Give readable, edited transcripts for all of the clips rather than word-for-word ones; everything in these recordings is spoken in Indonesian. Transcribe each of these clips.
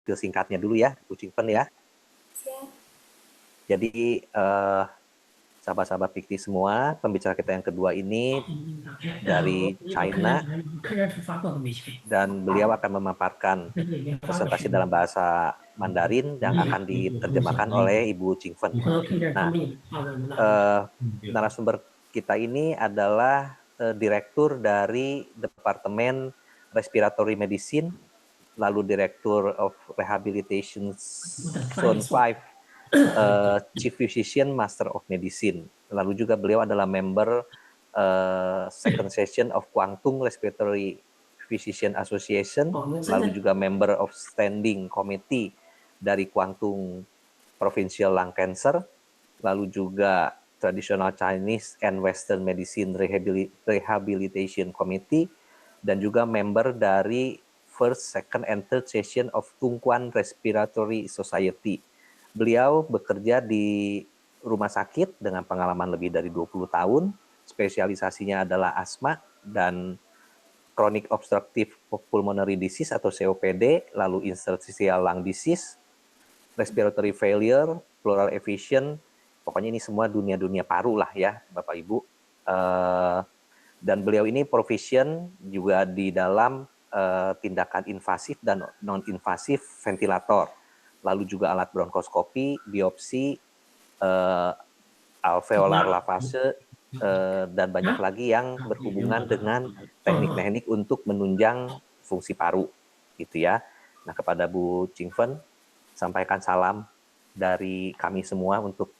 profil singkatnya dulu ya, Bu Chingfen ya. Jadi sahabat-sahabat Pikti semua, pembicara kita yang kedua ini dari China dan beliau akan memaparkan presentasi dalam bahasa Mandarin yang akan diterjemahkan oleh Ibu Chingfen. Nah, narasumber kita ini adalah direktur dari Departemen Respiratory Medicine, lalu Direktur of Rehabilitation Zone 5, Chief Physician Master of Medicine. Lalu juga beliau adalah member Second Session of Guangdong Respiratory Physician Association, lalu juga member of Standing Committee dari Guangdong Provincial Lung Cancer, lalu juga Traditional Chinese and Western Medicine Rehabilitation Committee, dan juga member dari First, Second, and Third Session of Tungkuan Respiratory Society. Beliau bekerja di rumah sakit dengan pengalaman lebih dari 20 tahun, spesialisasinya adalah asma dan chronic obstructive pulmonary disease atau COPD, lalu interstitial lung disease, respiratory failure, pleural effusion, pokoknya ini semua dunia-dunia paru lah ya Bapak Ibu. Dan beliau ini proficient juga di dalam tindakan invasif dan non-invasif ventilator, lalu juga alat bronkoskopi, biopsi, alveolar lavase, dan banyak lagi yang berhubungan dengan teknik-teknik untuk menunjang fungsi paru, gitu ya. Nah, kepada Bu Chingfen, sampaikan salam dari kami semua untuk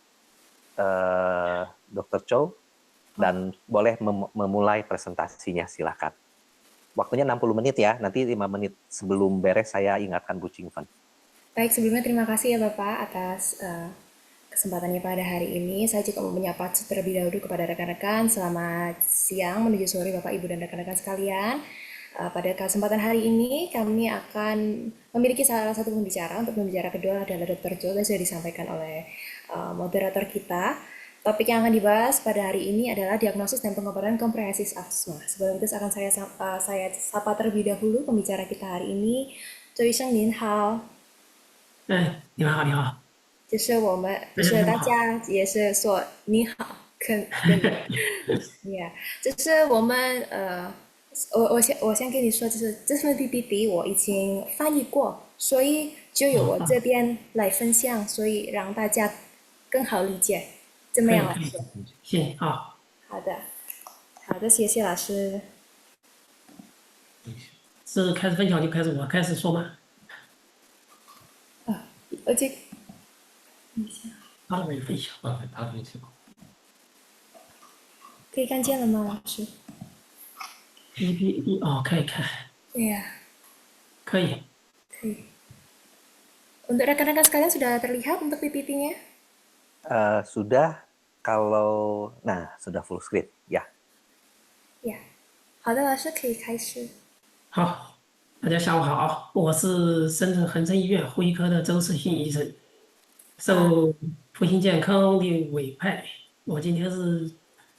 Dr. Chow, dan boleh memulai presentasinya, silakan. Waktunya 60 menit ya, nanti 5 menit sebelum beres saya ingatkan Bu Chingfen. Baik, sebelumnya terima kasih ya Bapak atas kesempatannya pada hari ini. Saya juga mau menyapa terlebih dahulu kepada rekan-rekan. Selamat siang menuju sore Bapak, Ibu, dan rekan-rekan sekalian. Pada kesempatan hari ini kami akan memiliki salah satu pembicara. Untuk pembicara kedua adalah Dr. Jo, yang sudah disampaikan oleh moderator kita. Topik yang akan dibahas pada hari ini adalah diagnosis dan pengobatan komprehensif asma. Sebelum itu akan saya sapa terlebih dahulu pembicara kita hari ini. Jo Isheng, Nin Hao. 你好，你好。就是我们，就是大家也是说你好，yeah，就是我们我先跟你说，就是这份 PPT 我已经翻译过，所以就由我这边来分享，所以让大家更好理解，怎么样，老师？行，好。好的，好的，谢谢老师。是开始分享就开始我开始说吗？而且，他没分享，可以看见了吗，老师？ PPT 哦，可以看。对呀，可以。可以。Untuk rekan-rekan sekalian sudah terlihat untuk PPT-nya? Sudah, kalau sudah full screen ya. Ya, 好的，老师可以开始。好，大家下午好，我是深圳恒生医院呼吸科的周世信医生，受复兴健康的委派，我今天是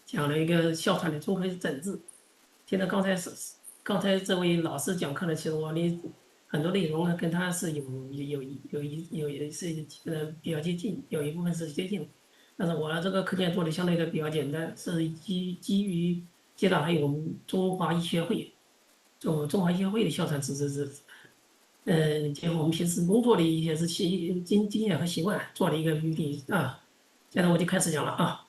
讲了一个哮喘的综合诊治。听到刚才这位老师讲课呢，其实我的很多内容呢跟他是有是比较接近，有一部分是接近的，但是我这个课件做的相对的比较简单，是基于接到还有我们中华医学会的哮喘自治治，结合我们平时工作的一些经验和习惯做了一个 PPT 啊。现在我就开始讲了啊。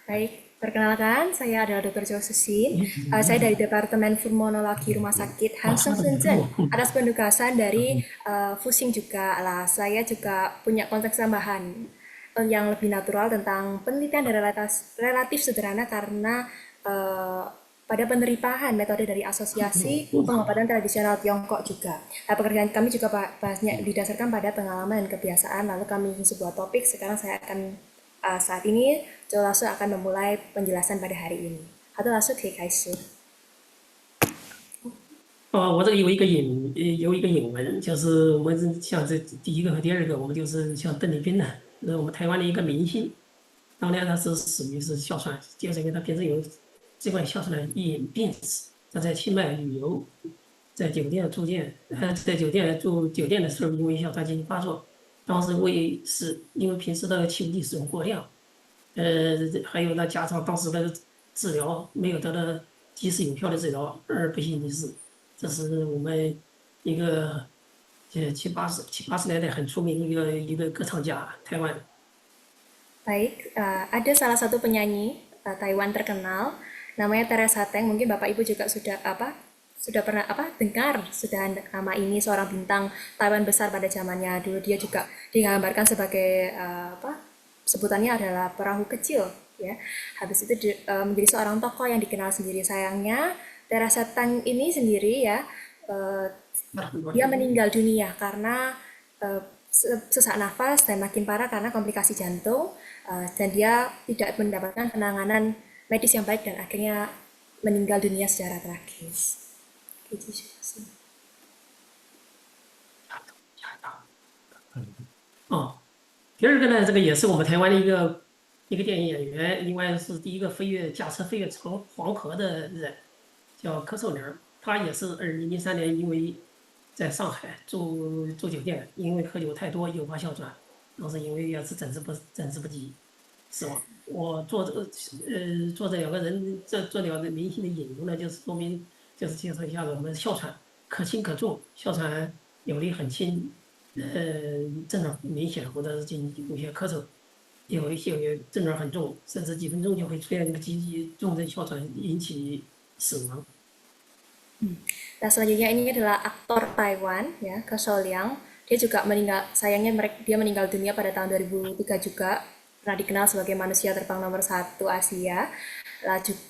Baik, perkenalkan, saya adalah Dr. Jo Susin. Saya dari Departemen Pulmonologi Rumah Sakit Hanseng Shenzhen. Atas penugasan dari Fuxing juga lah. Saya juga punya konteks tambahan yang lebih natural tentang penelitian dan relatif sederhana karena pada penerimaan metode dari asosiasi pengobatan tradisional Tiongkok juga. Pekerjaan kami juga banyak didasarkan pada pengalaman dan kebiasaan. Lalu kami sebuah topik. Sekarang saya akan saat ini Jo langsung akan memulai penjelasan pada hari ini. 好的，老师可以开始。我这个有一个引文，就是我们像这第一个和第二个，我们就是像邓丽君呢，我们台湾的一个明星，当年他是属于是哮喘，就是因为他平时有这块哮喘的瘾病史，他在清迈旅游，在酒店住店，在酒店住酒店的时候，因为哮喘进行发作，当时因为平时的气体使用过量，还有呢加上当时的治疗没有得到及时有效的治疗而不幸离世。这是我们一个七八十年代很出名一个歌唱家，台湾。Baik, ada salah satu penyanyi Taiwan terkenal, namanya Teresa Teng. Mungkin Bapak Ibu juga sudah pernah dengar sudah nama ini, seorang bintang Taiwan besar pada zamannya dulu. Dia juga digambarkan sebagai sebutannya adalah perahu kecil, ya. Habis itu menjadi seorang tokoh yang dikenal sendiri. Sayangnya Teresa Teng ini sendiri ya, dia meninggal dunia karena sesak nafas dan makin parah karena komplikasi jantung, dan dia tidak mendapatkan penanganan medis yang baik dan akhirnya meninggal dunia secara tragis. Gitu sih. 第二个呢，这个也是我们台湾的一个电影演员，另外是第一个驾车飞越黄河的人，叫柯受良。他也是2003年因为在上海住酒店，因为喝酒太多诱发哮喘，当时因为也是诊治不及死亡。我做这两个人这两个明星的引用呢，就是说明就是介绍一下我们哮喘可轻可重，哮喘有的很轻，症状明显或者是进行有些咳嗽，有一些症状很重，甚至几分钟就会出现一个急重症哮喘引起死亡。Nah, selanjutnya ini adalah aktor Taiwan ya, Ke Liang. Dia juga meninggal, sayangnya dia meninggal dunia pada tahun 2003 juga. Pernah dikenal sebagai manusia terbang nomor 1 Asia.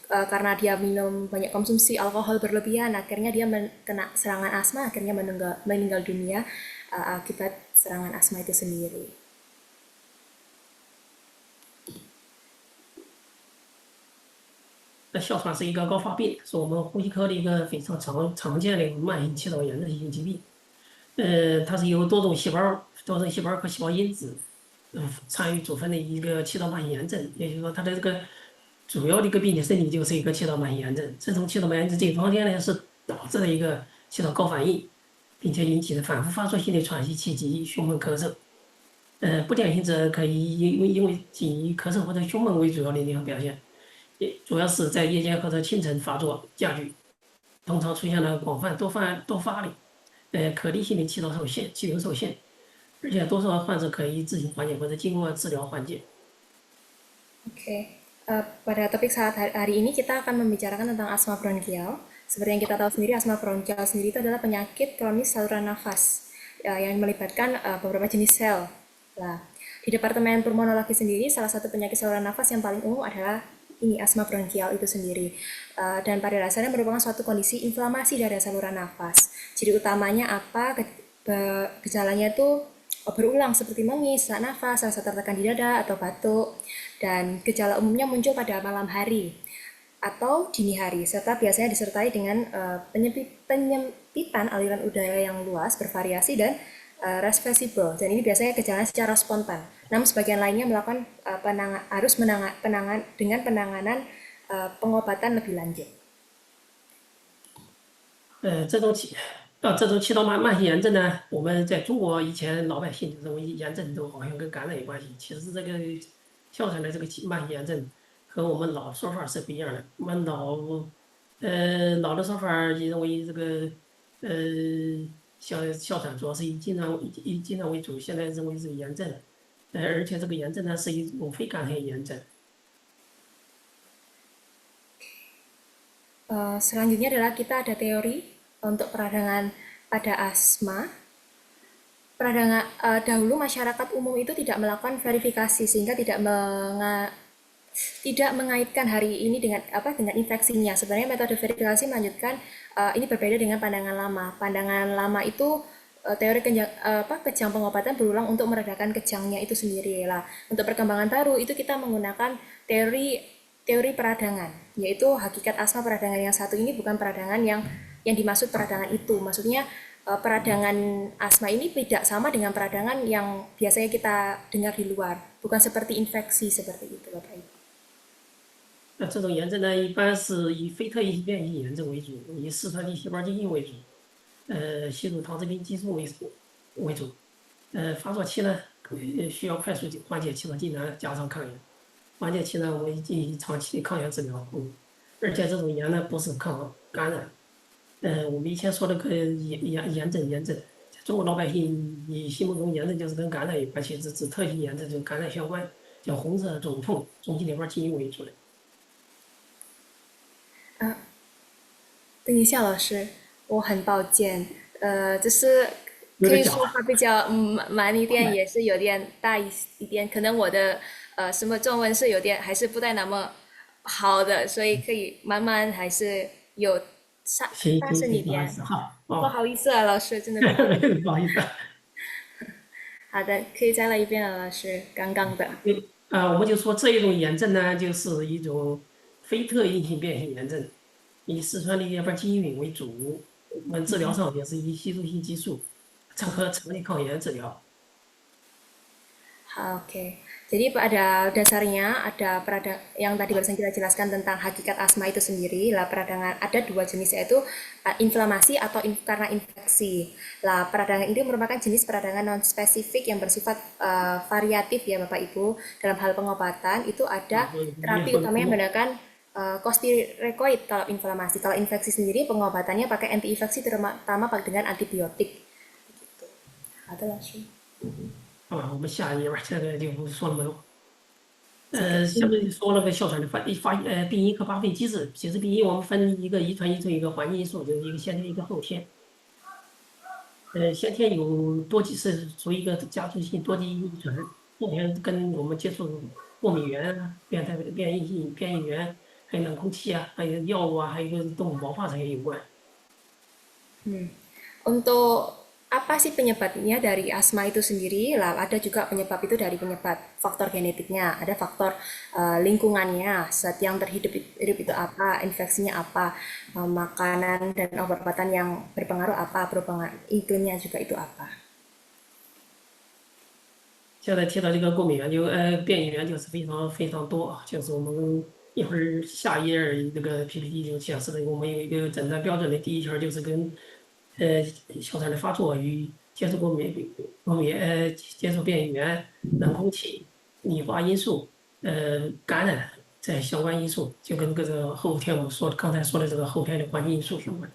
Karena dia minum banyak konsumsi alkohol berlebihan, akhirnya dia kena serangan asma, akhirnya meninggal dunia akibat serangan asma itu sendiri. 哮喘是一个高发病，是我们呼吸科的一个非常常见的慢性气道炎的一性疾病。它是由多种细胞和细胞因子参与组成的一个气道慢性炎症。也就是说，它的这个主要的一个病理生理就是一个气道慢性炎症。这种气道慢性炎症这一方面呢，是导致了一个气道高反应，并且引起的反复发作性的喘息、气急、胸闷、咳嗽。不典型者可以因为仅以咳嗽或者胸闷为主要的临床表现。主要是在夜间或者清晨发作加剧，通常出现了广泛多发的可逆性的气流受限，而且多数患者可以自行缓解或者经过治疗缓解。Oke, pada topik saat hari ini kita akan membicarakan tentang asma bronkial. Seperti yang kita tahu sendiri, asma bronkial sendiri itu adalah penyakit kronis saluran nafas yang melibatkan beberapa jenis sel. Nah, di Departemen Pulmonologi sendiri, salah satu penyakit saluran nafas yang paling umum adalah ini asma bronkial itu sendiri, dan pada dasarnya merupakan suatu kondisi inflamasi dari saluran nafas. Jadi utamanya apa? Gejalanya itu berulang seperti mengis, sesak nafas, rasa tertekan di dada atau batuk, dan gejala umumnya muncul pada malam hari atau dini hari, serta biasanya disertai dengan penyempitan aliran udara yang luas, bervariasi dan reversible, dan ini biasanya gejalanya secara spontan. Namun sebagian lainnya melakukan harus dengan penanganan pengobatan lebih lanjut. 这种气道慢性炎症呢，我们在中国以前老百姓认为炎症都好像跟感染有关系，其实这个哮喘的这个慢性炎症和我们老说法是不一样的。我们老的说法也认为这个哮喘主要是以经常为主，现在认为是炎症，而且这个炎症呢是一种非感染炎症。Selanjutnya adalah kita ada teori untuk peradangan pada asma. Dahulu masyarakat umum itu tidak melakukan verifikasi sehingga tidak mengaitkan hari ini dengan infeksinya. Sebenarnya metode verifikasi melanjutkan ini berbeda dengan pandangan lama. Pandangan lama itu teori kejang pengobatan berulang untuk meredakan kejangnya itu sendiri lah. Untuk perkembangan baru itu kita menggunakan teori peradangan, yaitu hakikat asma peradangan yang satu ini bukan peradangan yang dimaksud peradangan itu. Maksudnya peradangan asma ini tidak sama dengan peradangan yang biasanya kita dengar di luar, bukan seperti infeksi seperti itu, Bapak Ibu. 那这种炎症呢，一般是以非特异变异炎症为主，以四川性细胞疾病为主。吸入糖制品激素为主。发作期呢，需要快速缓解器的剂量加上抗炎。缓解期呢，我们进行长期抗炎治疗。而且这种炎呢不是抗感染。我们以前说的个炎症，中国老百姓你心目中炎症就是跟感染有关，其实指特性炎症就感染相关，叫红色肿痛，中心淋巴基因为主的。等一下，老师，我很抱歉，就是可以说话比较慢一点，也是有点大一点，可能我的什么中文是有点还是不太那么好的，所以可以慢慢还是有大声一点。不好意思哈，不好意思啊，老师，真的不好意思。不好意思。好的，可以再来一遍了，老师，刚刚的。我们就说这一种炎症呢，就是一种非特异性变性炎症，以四川淋巴基因云为主。我们治疗上也是以吸入性激素和常规抗炎治疗。Oke, jadi pada dasarnya ada peradang yang tadi barusan kita jelaskan tentang hakikat asma itu sendiri. Lah peradangan ada dua jenis yaitu inflamasi atau karena infeksi. Lah peradangan ini merupakan jenis peradangan non spesifik yang bersifat variatif ya Bapak Ibu. Dalam hal pengobatan itu ada terapi utamanya menggunakan corticosteroid kalau inflamasi. Kalau infeksi sendiri pengobatannya pakai anti infeksi terutama dengan antibiotik. Begitu. Adalah sih. 我们下一页这个就不说那么多。下面说那个哮喘的病因和发病机制。其实病因我们分一个遗传因素，一个环境因素，就是一个先天，一个后天。先天有是属于一个家族性多基因遗传，后天跟我们接触过敏源啊、变异源，还有冷空气啊，还有药物啊，还有一个动物毛发这些有关。Untuk apa sih penyebabnya dari asma itu sendiri? Lah ada juga penyebab itu dari penyebab faktor genetiknya, ada faktor lingkungannya, zat yang terhidup itu apa, infeksinya apa, makanan dan obat-obatan yang berpengaruh apa, perubahan iklimnya juga itu apa. 现在提到这个过敏源变异源就是非常非常多，就是我们一会儿下一页那个 PPT 就显示的，我们有一个诊断标准的第一条就是跟哮喘的发作与接触接触变异源、冷空气、理化因素、感染这相关因素，就跟这个后天我们刚才说的这个后天的环境因素相关。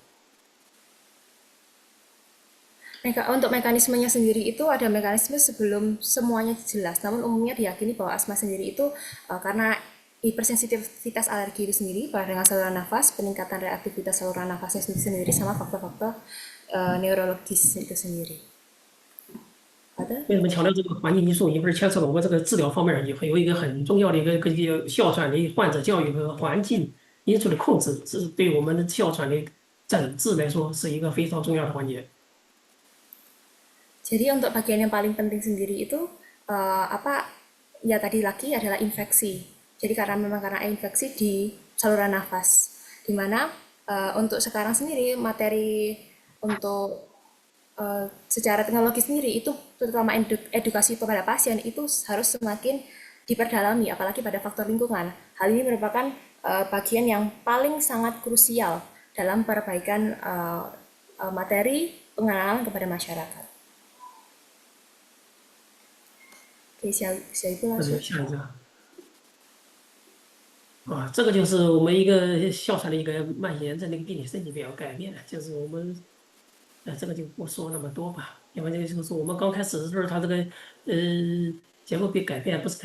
Untuk mekanismenya sendiri itu ada mekanisme sebelum semuanya jelas, namun umumnya diyakini bahwa asma sendiri itu karena hipersensitivitas alergi itu sendiri pada dengan saluran nafas, peningkatan reaktivitas saluran nafasnya sendiri sama faktor-faktor neurologis itu sendiri. 为什么强调这个环境因素？一会儿牵扯到我们这个治疗方面，也会有一个很重要的一个哮喘的患者教育和环境因素的控制，是对我们的哮喘的诊治来说是一个非常重要的环节。Jadi untuk bagian yang paling penting sendiri itu ya tadi lagi adalah infeksi. Jadi karena infeksi di saluran nafas, dimana untuk sekarang sendiri materi untuk secara teknologi sendiri itu terutama edukasi kepada pasien itu harus semakin diperdalami, apalagi pada faktor lingkungan. Hal ini merupakan bagian yang paling sangat krusial dalam perbaikan materi pengenalan kepada masyarakat. 下一步老师。下一个。这个就是我们一个哮喘的一个慢性炎症的一个病理设计表改变，就是我们，这个就不说那么多吧，因为这个就是我们刚开始的时候，它这个结构被改变不是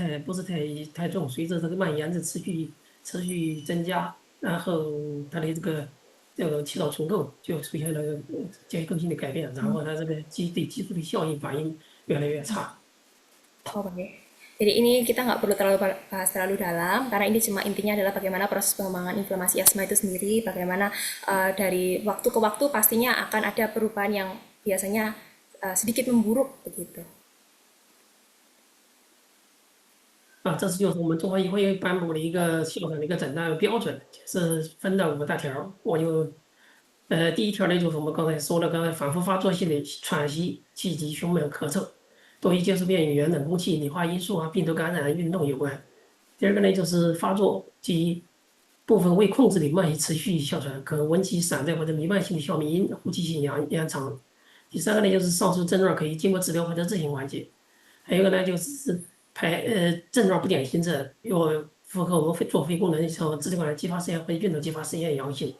太重，随着这个慢性炎症持续增加，然后它的这个气道重构就出现了结构性的改变，然后它这个对激素的效应反应越来越差。Oke. Jadi ini kita nggak perlu terlalu bahas terlalu dalam karena ini cuma intinya adalah bagaimana proses pengembangan inflamasi asma itu sendiri, bagaimana dari waktu ke waktu pastinya akan ada perubahan yang biasanya sedikit memburuk begitu. 这是就是我们中华医会颁布的一个哮喘的一个诊断标准，是分了5大条。我就第一条呢，就是我们刚才说的，刚才反复发作性的喘息、气急、胸闷、咳嗽。多于接触变异源、冷空气、理化因素啊、病毒感染、运动有关。第二个呢，就是发作及部分未控制的慢性持续哮喘，可闻其散在或者弥漫性的哮鸣音，呼气性延长。第三个呢，就是上述症状可以经过治疗或者自行缓解。还有一个呢，就是症状不典型者，有符合我们做肺功能像支气管激发实验或者运动激发实验阳性，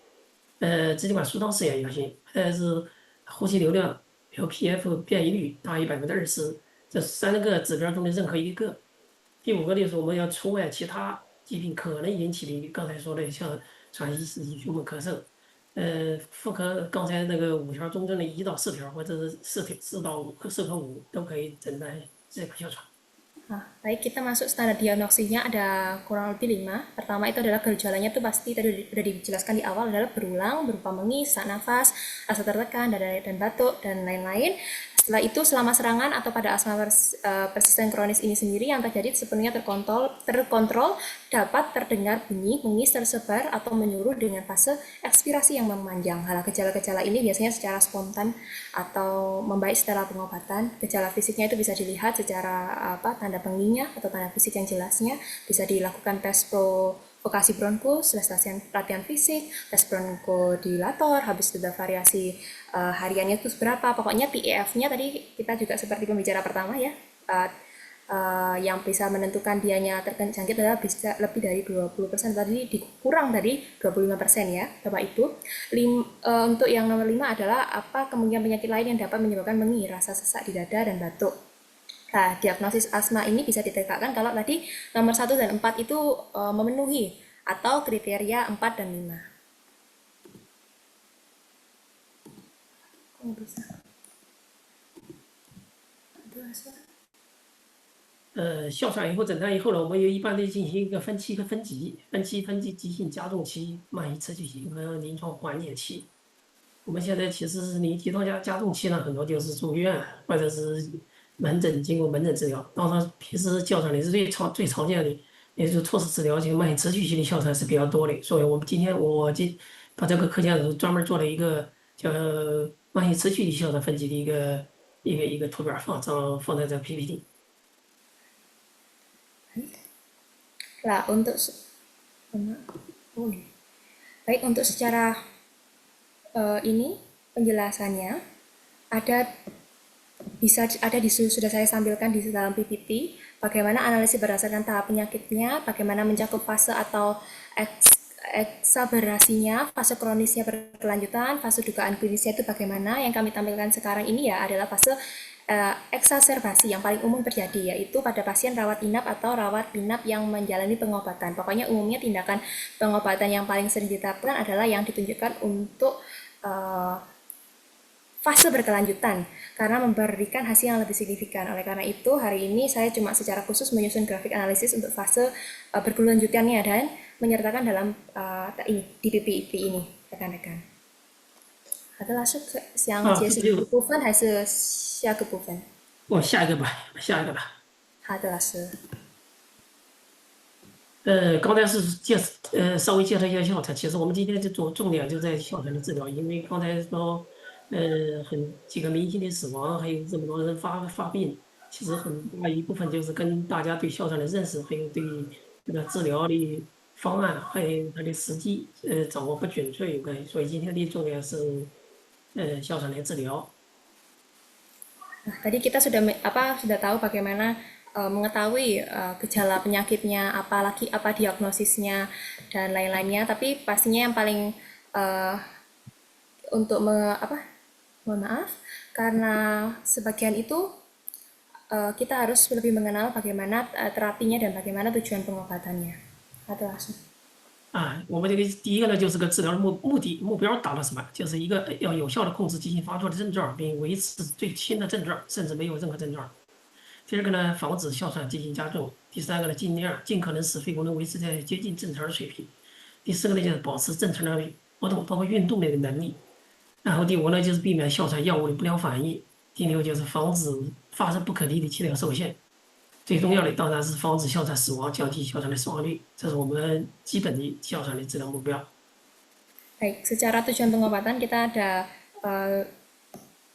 支气管舒张实验阳性，是呼吸流量 LPF 变异率大于20%，这3个指标中的任何一个。第5个就是我们要除外其他疾病可能引起的，刚才说的像喘息、以及胸闷、咳嗽，符合刚才那个5条中的1到4条，或者是4到5和4和5都可以诊断这个哮喘。Baik, kita masuk standar diagnosisnya ada kurang lebih 5. Pertama itu adalah gejalanya tuh pasti tadi udah dijelaskan di awal adalah berulang, berupa mengis, sesak nafas, rasa tertekan, dan batuk, dan lain-lain. Setelah itu selama serangan atau pada asma persisten kronis ini sendiri yang terjadi sepenuhnya terkontrol dapat terdengar bunyi, mengis, tersebar, atau menyuruh dengan fase ekspirasi yang memanjang. Gejala-gejala ini biasanya secara spontan atau membaik setelah pengobatan. Gejala fisiknya itu bisa dilihat secara tanda penginya atau tanda fisik yang jelasnya, bisa dilakukan tes provokasi bronkus, latihan fisik, tes bronkodilator, habis itu ada variasi hariannya itu berapa, pokoknya PEF-nya tadi kita juga seperti pembicara pertama ya, yang bisa menentukan dianya terjangkit adalah bisa lebih dari 20%, tadi dikurang dari 25% ya Bapak Ibu. Untuk yang nomor 5 adalah apa kemungkinan penyakit lain yang dapat menyebabkan mengi, rasa sesak di dada dan batuk. Nah, diagnosis asma ini bisa ditegakkan kalau tadi nomor 1 dan 4 itu memenuhi atau kriteria 4 dan 5. Kok bisa? Ada 哮喘以后诊断以后呢，我们一般的进行一个分期和分级，分级急性加重期、慢性持续期和临床缓解期。我们现在其实是你提到加重期呢，很多就是住院或者是门诊经过门诊治疗。当然，平时哮喘里是最常见的，也就是措施治疗，这个慢性持续性的哮喘是比较多的。所以我们我把这个课件是专门做了一个叫慢性持续的哮喘分级的一个图片放在这个 PPT。Nah, baik untuk secara ini penjelasannya sudah saya tampilkan di dalam PPT bagaimana analisis berdasarkan tahap penyakitnya, bagaimana mencakup fase atau eksagerasinya, fase kronisnya berkelanjutan, fase dugaan klinisnya itu bagaimana. Yang kami tampilkan sekarang ini ya adalah fase eksaserbasi yang paling umum terjadi, yaitu pada pasien rawat inap atau rawat inap yang menjalani pengobatan. Pokoknya umumnya tindakan pengobatan yang paling sering diterapkan adalah yang ditunjukkan untuk fase berkelanjutan karena memberikan hasil yang lebih signifikan. Oleh karena itu, hari ini saya cuma secara khusus menyusun grafik analisis untuk fase berkelanjutannya dan menyertakan dalam di PPT ini, rekan-rekan. Ada langsung yang解释的部分还是下个部分？下一个吧。好的，老师。刚才是稍微介绍一下哮喘，其实我们今天就重点就在哮喘的治疗，因为刚才说几个明星的死亡，还有这么多人发病，其实很大一部分就是跟大家对哮喘的认识，还有对这个治疗的方案，还有它的时机掌握不准确有关。所以今天的重点是哮喘的治疗。Nah, tadi kita sudah tahu bagaimana mengetahui gejala penyakitnya, apalagi apa diagnosisnya dan lain-lainnya. Tapi pastinya yang paling mohon maaf karena sebagian itu kita harus lebih mengenal bagaimana terapinya dan bagaimana tujuan pengobatannya. Atau langsung. 我们这个第一个呢，就是个治疗的目标达到什么？就是一个要有效的控制急性发作的症状，并维持最轻的症状，甚至没有任何症状。第二个呢，防止哮喘进行加重。第三个呢，尽可能使肺功能维持在接近正常的水平。第四个呢，就是保持正常的活动，包括运动的能力。然后第5呢，就是避免哮喘药物的不良反应。第6就是防止发生不可逆的气量受限。最重要的当然是防止哮喘死亡，降低哮喘的死亡率，这是我们基本的哮喘的治疗目标。Baik, secara tujuan pengobatan kita ada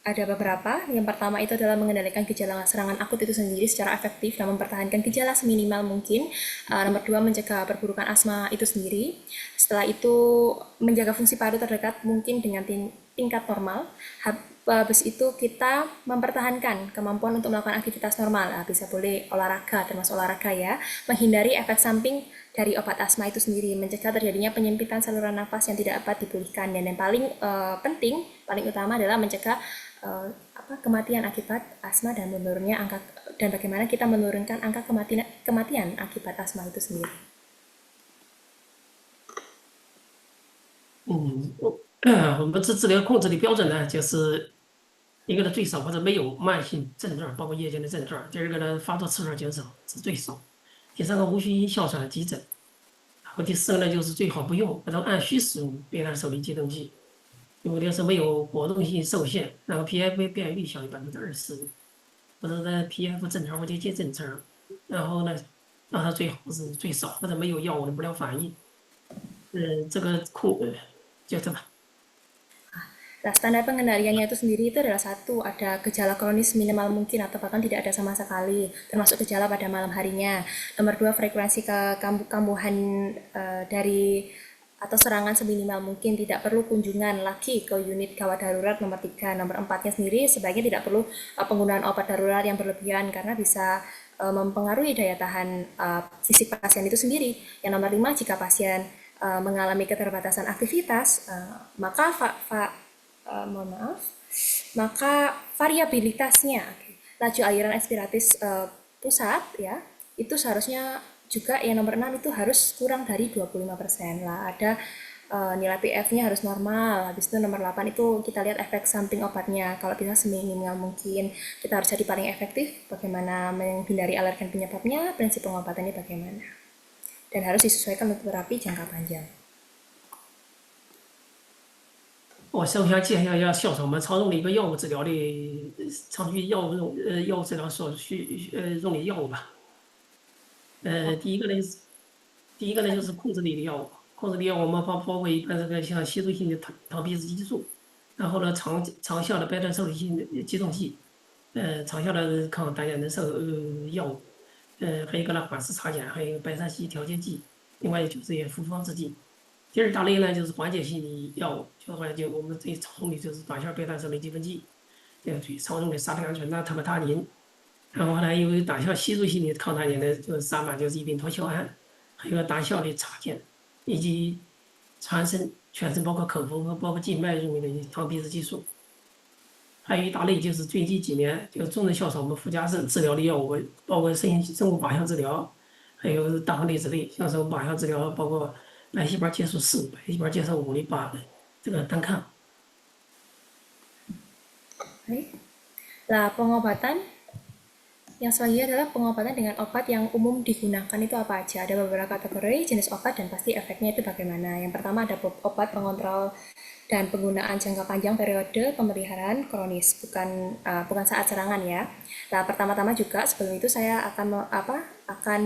Ada beberapa. Yang pertama itu adalah mengendalikan gejala serangan akut itu sendiri secara efektif dan mempertahankan gejala seminimal mungkin. Nomor dua, mencegah perburukan asma itu sendiri. Setelah itu, menjaga fungsi paru terdekat mungkin dengan tingkat normal. Habis itu kita mempertahankan kemampuan untuk melakukan aktivitas normal. Bisa boleh olahraga, termasuk olahraga ya. Menghindari efek samping dari obat asma itu sendiri, mencegah terjadinya penyempitan saluran nafas yang tidak dapat dipulihkan, dan yang paling penting, paling utama adalah mencegah kematian akibat asma dan menurunnya angka, dan bagaimana kita menurunkan angka kematian akibat asma itu sendiri. 我们治疗控制的标准呢，就是一个呢最少或者没有慢性症状，包括夜间的症状；第二个呢发作次数减少是最少；第三个无需因哮喘急诊；然后第四个呢就是最好不用，不能按需使用贝塔手力激动剂。有的是没有活动性受限，然后 PFA 变异率小于20%，或者呢 PF 正常或接近正常，然后呢，让它最好是最少，或者没有药物的不良反应。这个就这吧。 Nah, standar pengendaliannya itu sendiri itu adalah satu, ada gejala kronis minimal mungkin atau bahkan tidak ada sama sekali, termasuk gejala pada malam harinya. Nomor dua, frekuensi kambuhan dari atau serangan seminimal mungkin, tidak perlu kunjungan lagi ke unit gawat darurat. Nomor tiga, nomor empatnya sendiri sebaiknya tidak perlu penggunaan obat darurat yang berlebihan karena bisa mempengaruhi daya tahan fisik pasien itu sendiri. Yang nomor lima, jika pasien mengalami keterbatasan aktivitas, maka mohon maaf, maka variabilitasnya laju aliran ekspiratif pusat ya itu seharusnya juga yang nomor 6 itu harus kurang dari 25% lah. Ada nilai PF-nya harus normal. Habis itu nomor 8 itu kita lihat efek samping obatnya. Kalau bisa seminimal mungkin. Kita harus jadi paling efektif bagaimana menghindari alergen penyebabnya, prinsip pengobatannya bagaimana. Dan harus disesuaikan untuk terapi jangka panjang. 我想介绍一下哮喘，我们常用的一个药物治疗的常规药物治疗所需用的药物吧。第一个呢就是控制力的药物，控制力药物我们包括一般这个像吸收性的糖皮质激素，然后呢长效的贝塔受体性的激动剂，长效的抗胆碱能受药物，还有一个呢缓释插碱，还有一个白山烯调节剂，另外就是也复方制剂。第二大类呢就是缓解性的药物，就我们最常用的就是短效贝塔受体激分剂，最常用的沙特安醇呐、特莫他林，然后还有短效吸入性的抗胆碱的就是沙马，就是异丙脱硝胺，还有单效的插件，以及全身包括口服和包括静脉用的糖皮质激素。还有一大类就是最近几年就重症哮喘我们附加治疗的药物，包括生物靶向治疗，还有大分类子类，像生物靶向治疗包括白细胞介素4、白细胞介素5的这个单抗。Nah, pengobatan yang selanjutnya adalah pengobatan dengan obat yang umum digunakan itu apa aja. Ada beberapa kategori jenis obat dan pasti efeknya itu bagaimana. Yang pertama ada obat pengontrol dan penggunaan jangka panjang periode pemeliharaan kronis, bukan saat serangan ya. Nah, pertama-tama juga sebelum itu saya akan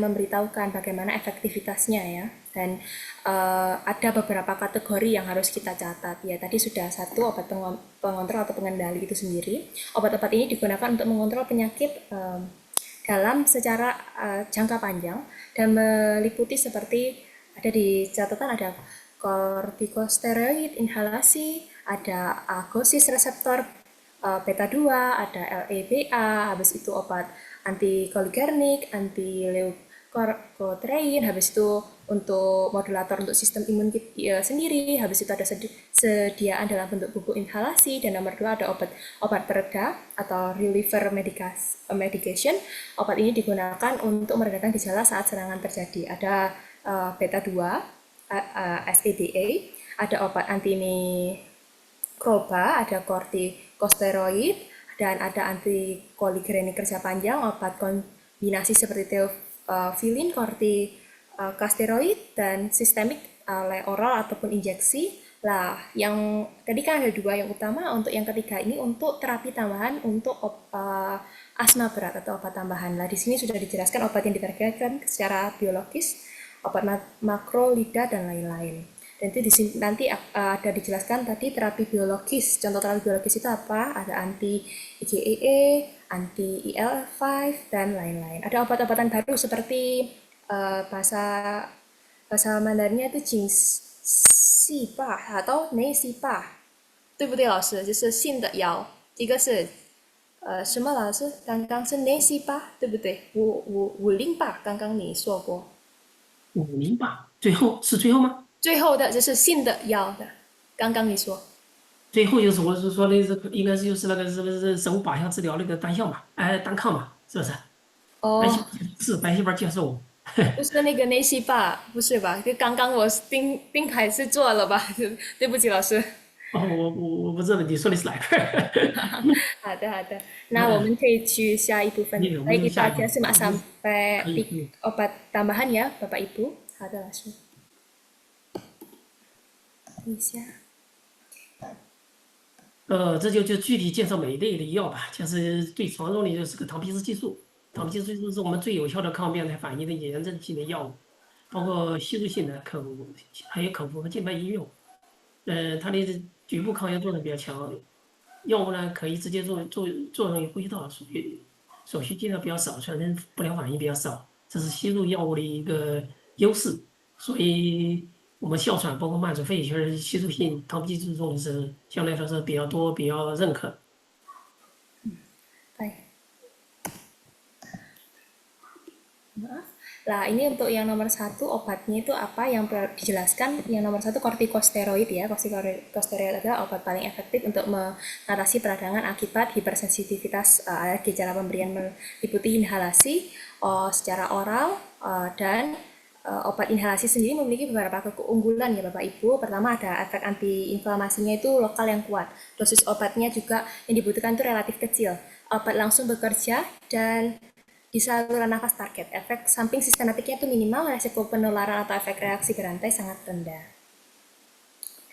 memberitahukan bagaimana efektivitasnya ya. Dan ada beberapa kategori yang harus kita catat ya. Tadi sudah satu, obat pengontrol atau pengendali itu sendiri. Obat-obat ini digunakan untuk mengontrol penyakit dalam secara jangka panjang dan meliputi seperti ada di catatan ada kortikosteroid inhalasi, ada agosis reseptor beta 2, ada LEBA, habis itu obat antikoligernik, anti-leukotriene, habis itu untuk modulator untuk sistem imun sendiri, habis itu ada sediaan dalam bentuk bubuk inhalasi, dan nomor 2 ada obat pereda atau reliever medication. Obat ini digunakan untuk meredakan gejala saat serangan terjadi. Ada beta 2, SADA, ada obat antimikroba, ada kortikosteroid, dan ada antikoligenik kerja panjang, obat kombinasi seperti teofilin, kortikosteroid, dan sistemik oral ataupun injeksi. Lah, yang tadi kan ada 2 yang utama, untuk yang ketiga ini untuk terapi tambahan untuk asma berat atau obat tambahan. Lah, di sini sudah dijelaskan obat yang ditargetkan secara biologis, obat makrolida dan lain-lain. Dan itu di sini nanti ada dijelaskan tadi terapi biologis. Contoh terapi biologis itu apa? Ada anti IgE, anti IL-5 dan lain-lain. Ada obat-obatan baru seperti bahasa bahasa Mandarinnya itu Jingxipa atau Neisipa，对不对，老师？就是新的药，一个是什么老师？刚刚是 Neisipa，对不对？508，刚刚你说过。508，最后是最后吗？最后的就是新的药的，刚刚你说。最后就是我是说的是应该是就是那个是不是生物靶向治疗那个单项嘛，单抗嘛，是不是？哦，白细胞接受。不是那个内西吧？不是吧？就刚刚我定还是做了吧？对不起，老师。哦，我不知道你说的是哪个？好的，好的。那我们可以去下一部分。那个我 Baik, 们 kita 下一 aja 步 simak sampai 可以。obat tambahan ya, Bapak Ibu. 好的，老师。等一下。这就具体介绍每一类的药吧。就是最常用的就是个糖皮质激素，糖皮质激素是我们最有效的抗变态反应的炎症性的药物，包括吸入性的口服，还有口服和静脉应用。它的局部抗炎作用比较强，药物呢可以直接作用于呼吸道，所需剂量比较少，产生不良反应比较少，这是吸入药物的一个优势。所以我们哮喘包括慢阻肺其实吸入性糖皮质中是相对来说是比较多，比较认可。Baik. Maaf. Nah, ini untuk yang nomor satu obatnya itu apa yang dijelaskan. Yang nomor satu kortikosteroid ya. Kortikosteroid adalah obat paling efektif untuk mengatasi peradangan akibat hipersensitivitas alergi. Cara pemberian meliputi inhalasi secara oral dan obat inhalasi sendiri memiliki beberapa keunggulan ya Bapak Ibu. Pertama ada efek antiinflamasinya itu lokal yang kuat. Dosis obatnya juga yang dibutuhkan itu relatif kecil. Obat langsung bekerja dan di saluran nafas target. Efek samping sistematiknya itu minimal, resiko penularan atau efek reaksi berantai sangat rendah.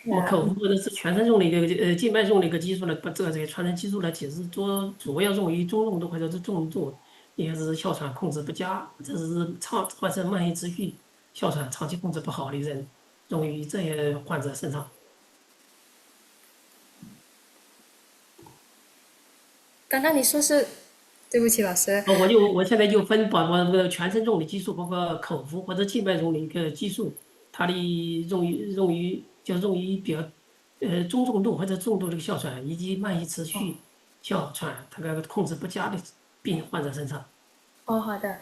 我们口服或者是全身用的一个静脉用的一个激素呢，把这个全身激素呢，其实主要用于中重度或者是重度，也是哮喘控制不佳，这是或者慢性持续哮喘长期控制不好的人，用于这些患者身上。刚刚你说是，对不起老师，我现在就分把我这个全身用的激素，包括口服或者静脉用的一个激素，它的用于比较中重度或者重度的哮喘以及慢性持续哮喘它个控制不佳的患者身上。Oh, ada.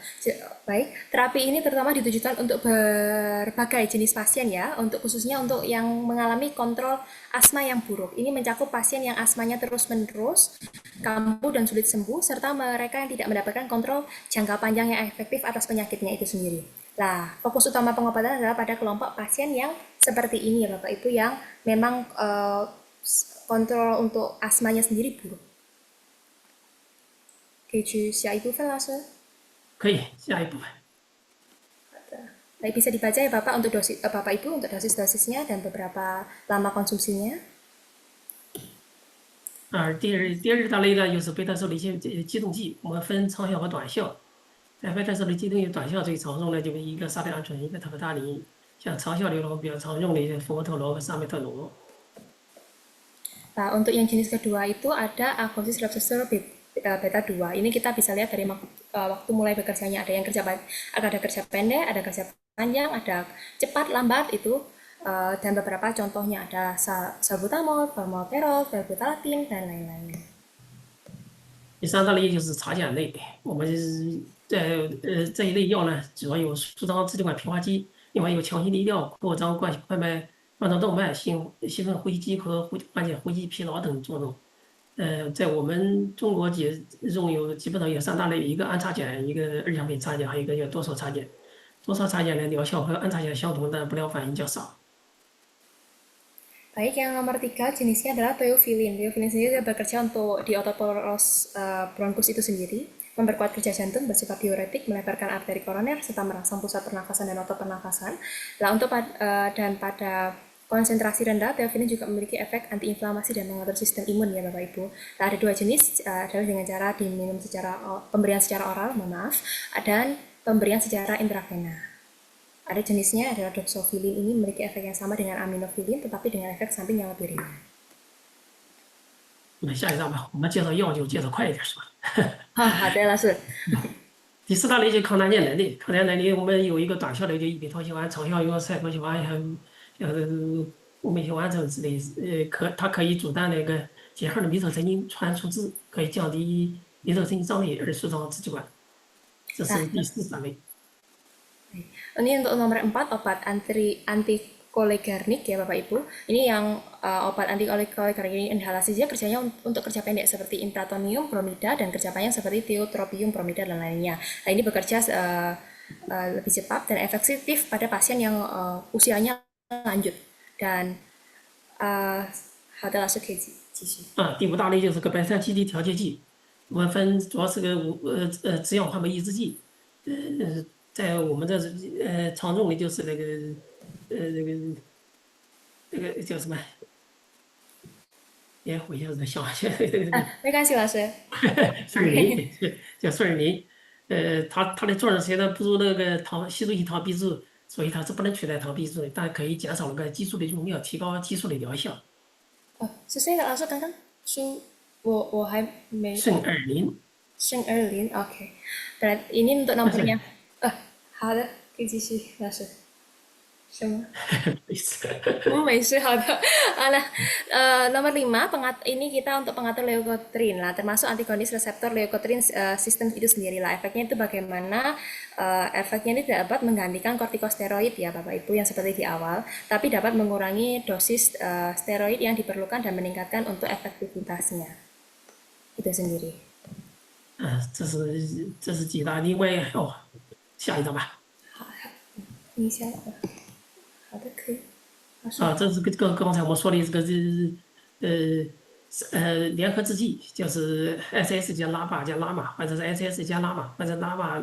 Baik, terapi ini terutama ditujukan untuk berbagai jenis pasien ya, khususnya untuk yang mengalami kontrol asma yang buruk. Ini mencakup pasien yang asmanya terus-menerus, kambuh dan sulit sembuh, serta mereka yang tidak mendapatkan kontrol jangka panjang yang efektif atas penyakitnya itu sendiri. Nah, fokus utama pengobatan adalah pada kelompok pasien yang seperti ini ya Bapak Ibu, yang memang kontrol untuk asmanya sendiri buruk. Oke, 去下一部分老师。可以，下一部分。Baik, bisa dibaca ya Bapak untuk Bapak Ibu untuk dosis-dosisnya dan beberapa lama konsumsinya. 第二大类呢，就是贝塔受的一些激动剂，我们分长效和短效。贝塔受的激动剂短效最常用的就是一个沙特安醇，一个特普达林。像长效流比较常用的一些福莫特罗和沙美特罗。Nah, untuk yang jenis kedua itu ada alkosis reseptor beta 2. Ini kita bisa lihat dari waktu mulai bekerjanya. Ada yang ada kerja pendek, ada kerja panjang, ada cepat, lambat itu. Dan beberapa contohnya ada salbutamol, formoterol, beta-latin, dan lain-lain. 第三大类就是茶碱类，我们这一类药呢，主要有舒张支气管平滑肌，另外有强心利尿、扩张冠脉、冠状动脉、兴奋呼吸肌和缓解呼吸疲劳等作用。在我们中国基本上有三大类，一个氨茶碱，一个二羟苯茶碱，还有一个叫多溴茶碱。多溴茶碱的疗效和氨茶碱相同，但不良反应较少。Baik, yang nomor 3 jenisnya adalah theophylline. Theophylline sendiri bekerja untuk di otoporos bronkus itu sendiri, memperkuat kerja jantung, bersifat diuretik, melebarkan arteri koroner, serta merangsang pusat pernafasan dan otot pernafasan. Nah, dan pada konsentrasi rendah, theophylline juga memiliki efek antiinflamasi dan mengatur sistem imun ya Bapak Ibu. Nah, ada dua jenis, adalah dengan cara diminum pemberian secara oral, dan pemberian secara intravena. Ada jenisnya adalah doxorubicin ini memiliki efek yang sama dengan aminofilin, tetapi dengan efek samping yang lebih ringan. 我们下一章吧，我们介绍药就介绍快一点是吧？好的，老师。第四大类就抗弹键能力，抗弹键能力我们有一个短效的就异丙酮氰胺、长效有赛托氰胺，还有乌梅氰胺这种之类，它可以阻断那个结核的迷走神经传出质，可以降低迷走神经张力而舒张支气管，这是第四大类。 Ini untuk nomor 4 obat antikolegarnik ya Bapak Ibu. Ini yang obat antikolegarnik ini inhalasinya kerjanya untuk kerja pendek seperti impratonium, bromida, dan kerja panjang seperti tiotropium, bromida, dan lainnya. Nah, ini bekerja lebih cepat dan efektif pada pasien yang usianya lanjut. Dan 好的，老师可以继续。第五大类就是个苯三七基调节剂，我们分主要是个直氧化酶抑制剂，在我们这常用的就是那个叫什么？哎，我一下子想起来，没关系，老师。顺尔林，叫顺尔林。它的作用虽然不如那个吸入性糖吡啶，所以它是不能取代糖吡啶的，但可以减少那个激素的用量，提高激素的疗效。是谁的？老师刚刚说，我还没。顺尔林。顺尔林 ，OK。Berarti ini untuk nomornya. 好的，可以继续，老师。什么？没事，好的。Nomor 5, ini kita untuk pengatur leukotriene lah, termasuk antagonis reseptor leukotriene sistem itu sendiri lah. Efeknya itu bagaimana? Efeknya ini tidak dapat menggantikan kortikosteroid ya Bapak Ibu yang seperti di awal, tapi dapat mengurangi dosis steroid yang diperlukan dan meningkatkan untuk efektivitasnya. Itu sendiri. 这是几大，另外下一张吧。好，你先。好的，可以。这是刚才我们说的这个联合制剂，就是 SS 加拉巴加拉玛，或者是 SS 加拉玛，或者拉玛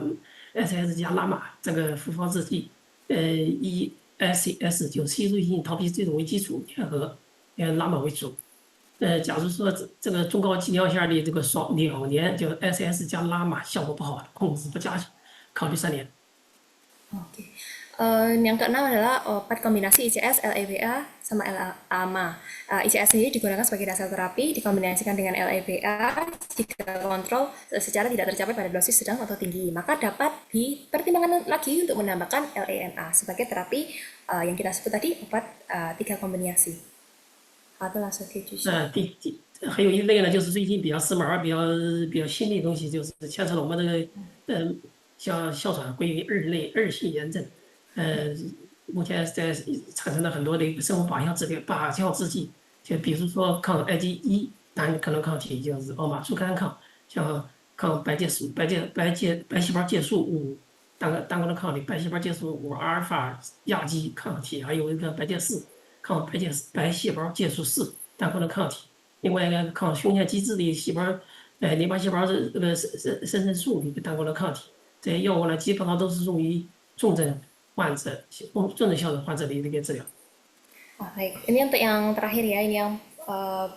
SS 加拉玛这个复方制剂，以 SCS 就吸入性糖皮质为基础，联合拉玛为主。假如说这个中高剂量下的这个2年，就 SS 加拉玛效果不好，控制不佳，考虑3年。Oke. Yang keenam adalah obat kombinasi ICS, LABA, sama LAMA. ICS sendiri digunakan sebagai dasar terapi, dikombinasikan dengan LABA jika kontrol secara tidak tercapai pada dosis sedang atau tinggi. Maka dapat dipertimbangkan lagi untuk menambahkan LANA sebagai terapi yang kita sebut tadi obat 3 kombinasi. 好的，老师可以继续。还有一类呢，就是最近比较时髦、比较新的东西，就是牵扯到我们这个像哮喘归于2类2性炎症。目前产生了很多的生物靶向制剂，就比如说抗IgE单可能抗体，就是奥马舒甘抗，像抗白细胞介素5单功能抗体，白细胞介素5阿尔法亚基抗体，还有一个白介4抗白细胞介素4单功能抗体，另外一个抗胸腺基质的细胞淋巴细胞的这个肾上素的一个单功能抗体，这些药物呢基本上都是用于重症患者、重症哮喘患者的一个治疗。Baik, ini untuk yang terakhir ya, ini yang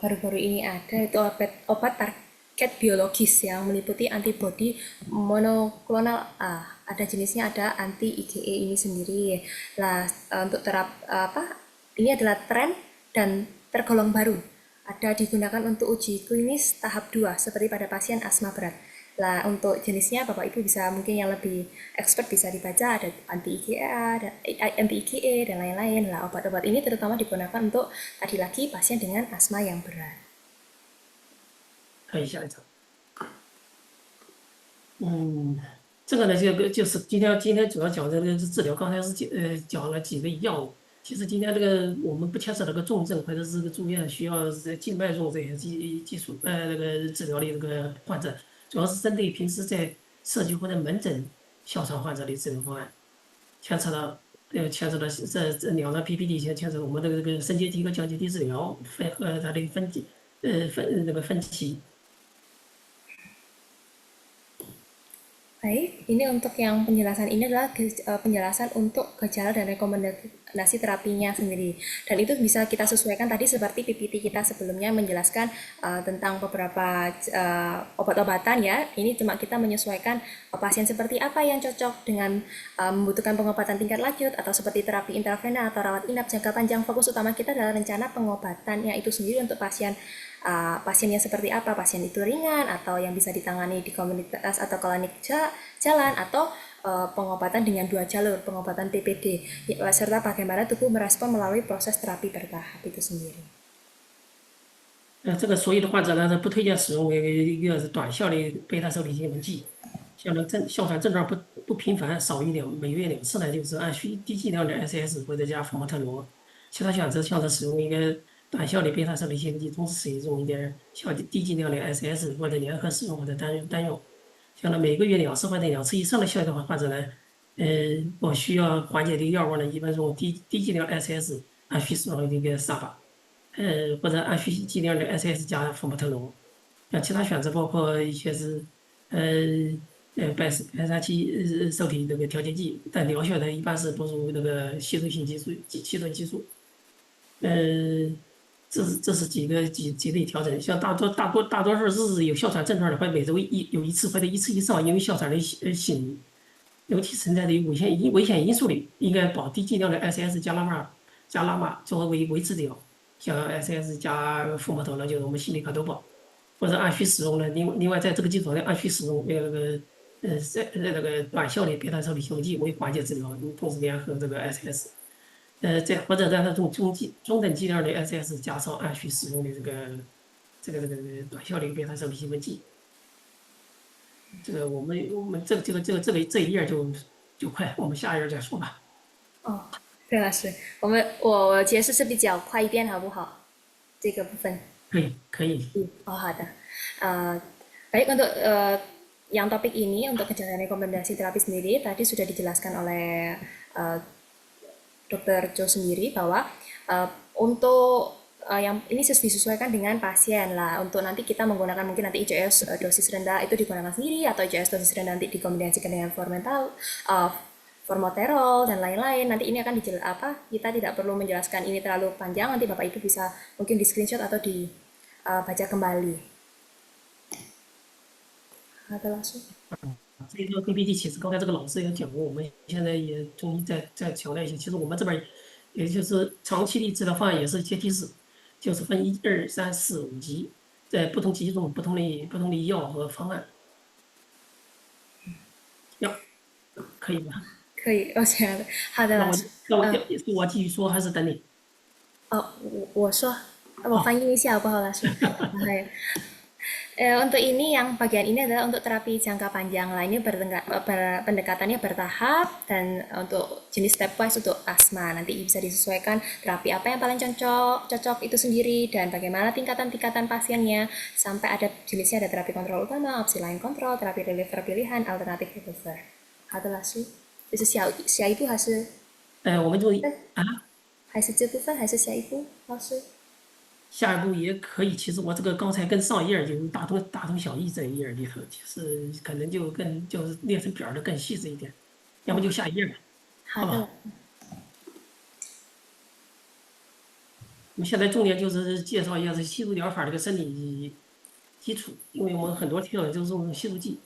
baru-baru ini ada itu obat target biologis yang meliputi antibodi monoklonal A. Ada jenisnya, ada anti IgE ini sendiri. Nah, untuk ini adalah tren dan tergolong baru. Ada digunakan untuk uji klinis tahap 2 seperti pada pasien asma berat. Lah untuk jenisnya Bapak Ibu bisa mungkin yang lebih expert bisa dibaca, ada anti IgE dan lain-lain. Lah obat-obat ini terutama digunakan untuk tadi lagi pasien dengan asma yang berat. 看一下一张。这个呢就是今天主要讲的这个是治疗，刚才是讲了几个药物。其实今天这个我们不牵扯那个重症或者是个住院需要静脉用这些技术那个治疗的这个患者。主要是针对平时在社区或者门诊哮喘患者的治疗方案，牵扯到这2张 PPT， 牵扯我们的这个升阶梯和降阶梯治疗和它的分期。Baik, ini untuk yang penjelasan ini adalah penjelasan untuk gejala dan rekomendasi terapinya sendiri. Dan itu bisa kita sesuaikan tadi seperti PPT kita sebelumnya menjelaskan tentang beberapa obat-obatan ya. Ini cuma kita menyesuaikan pasien seperti apa yang cocok dengan membutuhkan pengobatan tingkat lanjut atau seperti terapi intravena atau rawat inap jangka panjang. Fokus utama kita adalah rencana pengobatannya itu sendiri untuk pasiennya seperti apa, pasien itu ringan atau yang bisa ditangani di komunitas atau klinik jalan atau pengobatan dengan 2 jalur, pengobatan TPD, serta bagaimana tubuh merespon melalui proses terapi bertahap itu sendiri. 这个所有的患者呢，不推荐使用一个短效的贝塔受体兴奋剂，像这哮喘症状不频繁，少于每月2次呢，就是按需低剂量的 SS 或者加福莫特罗。其他选择像是使用一个短效的贝塔受体兴奋剂，同时使用一点低剂量的 SS 或者联合使用或者单用。像那每个月2次或者2次以上的效的患者呢，我需要缓解的药物呢，一般用低剂量 SS 按需使用一个萨巴，或者按需剂量的 SS 加福莫特罗。像其他选择包括一些是白三七受体这个调节剂，但疗效的一般是不如那个吸收性激素。这是几类调整，像大多数是有哮喘症状的，会每周有1次或者1次以上，因为哮喘的醒尤其存在的危险因素里，应该保低剂量的 SS 加拉玛作为维持疗，像 SS 加福莫特呢，就是我们心理可都保，或者按需使用呢。另外在这个基础上按需使用那个短效的贝塔受体兴奋剂为缓解治疗，同时联合这个 SS。或者在那种中等剂量的 SS 加上按需使用的这个短效的贝塔受体兴奋剂。这个我们这一页就快，我们下一页再说吧。哦，对老师，我解释是比较快一点，好不好？这个部分。可以。Oh, ada. Baik untuk yang topik ini untuk kejadian rekomendasi terapi sendiri tadi sudah dijelaskan oleh Dr. Jo sendiri bahwa untuk yang ini disesuaikan dengan pasien lah. Untuk nanti kita menggunakan mungkin nanti ICS dosis rendah itu digunakan sendiri atau ICS dosis rendah nanti dikombinasikan dengan formoterol dan lain-lain. Nanti ini akan kita tidak perlu menjelaskan ini terlalu panjang. Nanti Bapak Ibu bisa mungkin di screenshot atau dibaca kembali. Ada langsung. 这个 PPT 其实刚才这个老师也讲过，我们现在也重新再强调一下。其实我们这边也就是长期的治疗方案也是阶梯式，就是分1、2、3、4、5级，在不同级中不同的药和方案。可以吗？可以，我想好的老师。我继续说还是等你？我说，我翻译一下好不好老师？Untuk ini yang bagian ini adalah untuk terapi jangka panjang lah. Ini pendekatannya bertahap dan untuk jenis stepwise untuk asma nanti bisa disesuaikan terapi apa yang paling cocok itu sendiri dan bagaimana tingkatan-tingkatan pasiennya sampai ada jenisnya ada terapi kontrol utama, opsi lain kontrol, terapi reliever pilihan, alternatif reliever. 好的老师，这是下一步还是？我们就还是这部分还是下一步老师？下一步也可以，其实我这个刚才跟上一页就大同小异，这一页里头其实可能就是列成表的更细致一点，要不就下一页吧。好的。我们现在重点就是介绍一下这吸入疗法这个生理基础，因为我们很多听友就是用吸入剂，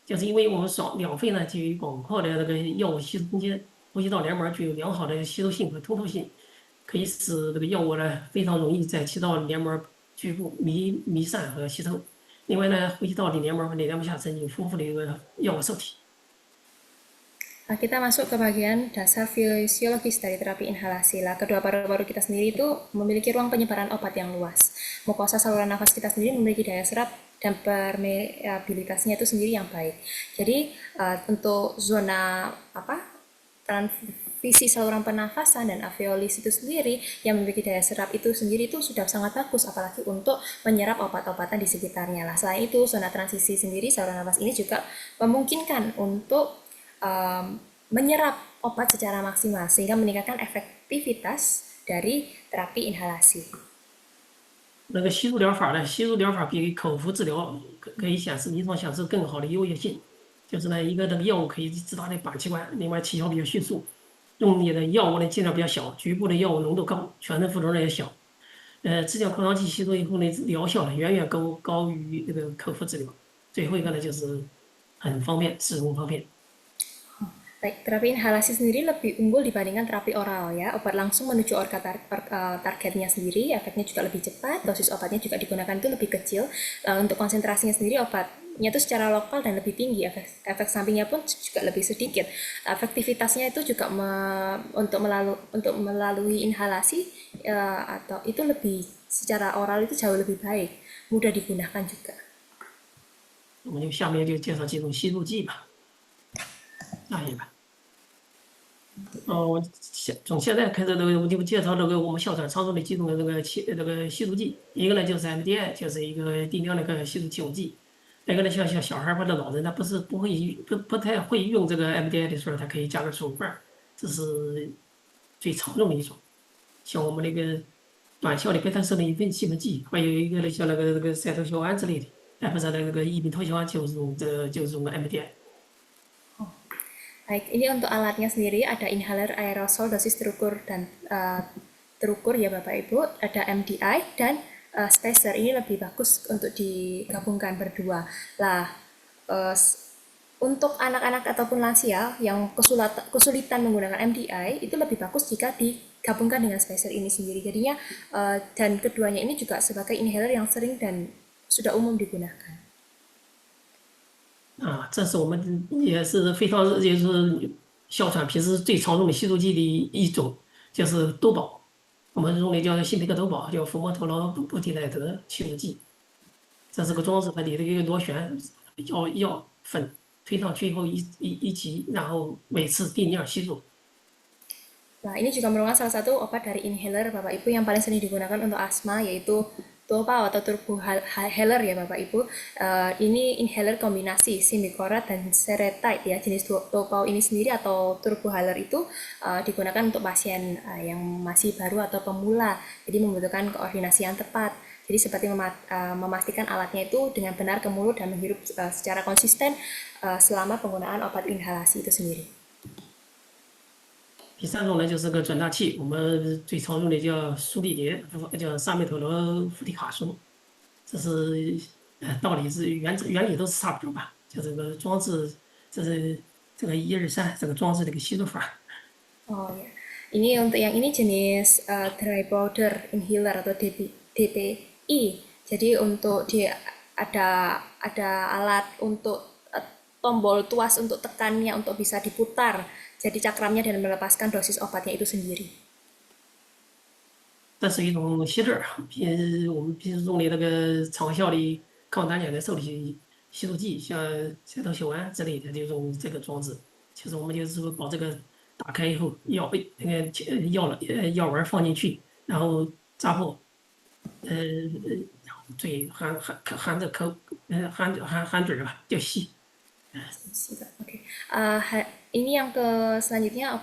就是因为我们两肺呢具有广阔的那个药物吸收空间，呼吸道黏膜具有良好的吸收性和通透性。可以使这个药物呢非常容易在气道黏膜局部弥散和吸收。另外呢，呼吸道的黏膜和黏膜下层有丰富的一个药物受体。Kita masuk ke bagian dasar fisiologis dari terapi inhalasi lah. Kedua paru-paru kita sendiri itu memiliki ruang penyebaran obat yang luas. Mukosa saluran nafas kita sendiri memiliki daya serap dan permeabilitasnya itu sendiri yang baik. Jadi untuk zona transvisi saluran pernafasan dan alveolis itu sendiri yang memiliki daya serap itu sendiri itu sudah sangat bagus apalagi untuk menyerap obat-obatan di sekitarnya lah. Selain itu zona transisi sendiri saluran nafas ini juga memungkinkan untuk menyerap obat secara maksimal sehingga meningkatkan efektivitas dari terapi inhalasi. 那个吸入疗法比口服治疗可以临床显示更好的优越性，就是呢一个那个药物可以直达的靶器官，另外起效比较迅速。用你的药物呢剂量比较小，局部的药物浓度高，全身副作用也小。支架扩张器吸收以后呢，疗效呢远远高于这个口服治疗。最后一个呢就是很方便，使用方便。 Baik, terapi inhalasi sendiri lebih unggul dibandingkan terapi oral ya. Obat langsung menuju organ targetnya sendiri, efeknya juga lebih cepat, dosis obatnya juga digunakan itu lebih kecil. Untuk konsentrasinya sendiri obatnya itu secara lokal dan lebih tinggi, efek sampingnya pun juga lebih sedikit. Efektivitasnya itu juga untuk melalui inhalasi atau itu lebih secara oral itu jauh lebih baik, mudah digunakan juga. 我们下面就介绍几种吸入剂吧。下一吧。从现在开始，我就介绍我们哮喘常用的几种吸入剂。一个呢就是 MDI，就是一个定量的吸入起雾剂。那个呢像小孩或者老人，他不太会用这个 MDI 的时候，他可以加个手罐，这是最常用的一种。像我们那个短效的贝塔色的分析门剂，还有一个呢像那个赛特硝胺之类的，不是那个异丙脱硝胺就是用 MDI。 Baik, ini untuk alatnya sendiri ada inhaler aerosol dosis terukur dan terukur ya Bapak Ibu, ada MDI dan spacer. Ini lebih bagus untuk digabungkan berdua. Lah, untuk anak-anak ataupun lansia yang kesulitan menggunakan MDI itu lebih bagus jika digabungkan dengan spacer ini sendiri. Jadinya dan keduanya ini juga sebagai inhaler yang sering dan sudah umum digunakan. 这是我们也是非常就是哮喘平时最常用的吸入剂的一种，就是多宝，我们用的叫辛培克多宝，叫福莫特罗布替奈德吸入剂。这是个装置，它里头有螺旋药粉推上去以后一挤，然后每次定量吸入。 Nah, ini juga merupakan salah satu obat dari inhaler Bapak Ibu yang paling sering digunakan untuk asma, yaitu Topau atau Turbohaler ya Bapak Ibu. Ini inhaler kombinasi Symbicort dan Seretide ya. Jenis Topau ini sendiri atau Turbohaler itu digunakan untuk pasien yang masih baru atau pemula, jadi membutuhkan koordinasi yang tepat. Jadi seperti memastikan alatnya itu dengan benar ke mulut dan menghirup secara konsisten selama penggunaan obat inhalasi itu sendiri. 第三种呢就是个转大器，我们最常用的叫苏地蝶，叫萨米托罗氟替卡松。这是道理是原理都是差不多吧？就这个装置，这是这个1、2、3这个装置的一个吸入法。 Oh ya, ini untuk yang ini jenis dry powder inhaler atau DPI. Jadi untuk dia ada alat untuk tombol tuas untuk tekannya untuk bisa diputar. Jadi cakramnya dan melepaskan dosis obatnya itu sendiri. 这是一种吸粒儿，我们平时用的那个长效的抗胆碱的受体吸入剂，像赛特溴胺之类的，就用这个装置。其实我们就是说把这个打开以后，药丸放进去，然后扎破，嘴含着口，含嘴吧，就吸。 Oke. Ini yang selanjutnya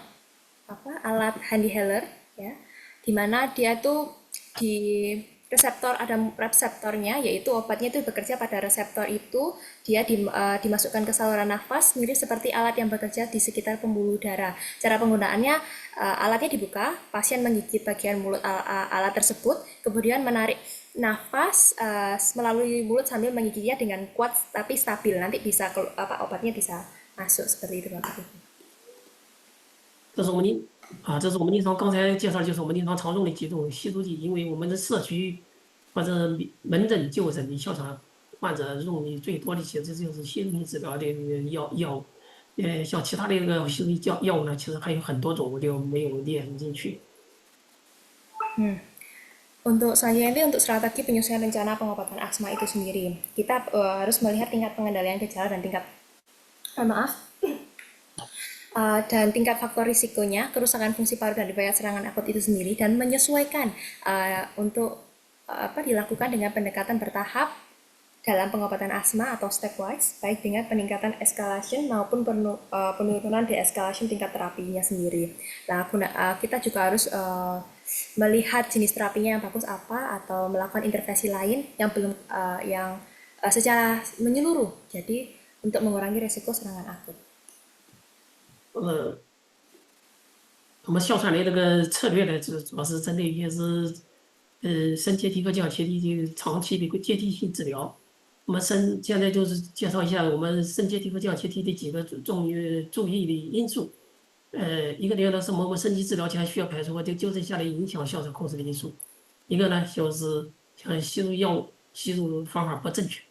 apa alat handheld ya, dimana dia tuh di reseptor ada reseptornya, yaitu obatnya itu bekerja pada reseptor itu, dia dimasukkan ke saluran nafas mirip seperti alat yang bekerja di sekitar pembuluh darah. Cara penggunaannya alatnya dibuka, pasien menggigit bagian mulut alat tersebut, kemudian menarik nafas melalui mulut sambil menggigitnya dengan kuat tapi stabil, nanti bisa obatnya bisa masuk seperti itu Bapak Ibu. 这是我们临床刚才介绍，就是我们临床常用的几种吸入剂。因为我们的社区或者门诊就诊的哮喘患者用的最多的其实就是吸入性治疗的药物。像其他的那个吸入药物呢，其实还有很多种，我就没有列进去。Untuk selanjutnya untuk strategi penyusunan rencana pengobatan asma itu sendiri, kita harus melihat tingkat pengendalian gejala dan tingkat dan tingkat faktor risikonya, kerusakan fungsi paru dan riwayat serangan akut itu sendiri, dan menyesuaikan untuk dilakukan dengan pendekatan bertahap dalam pengobatan asma atau stepwise, baik dengan peningkatan escalation maupun penurunan de-escalation tingkat terapinya sendiri. Nah, kita juga harus melihat jenis terapinya yang bagus apa, atau melakukan intervensi lain yang belum secara menyeluruh, jadi untuk mengurangi risiko serangan akut. 我们哮喘的这个策略呢，主要是针对于升阶梯和降阶梯的长期的一个阶梯性治疗。我们现在就是介绍一下我们升阶梯和降阶梯的几个注意的因素。一个呢是我们升级治疗前需要排除或者纠正下来影响哮喘控制的因素。一个呢就是像吸入药物吸入方法不正确，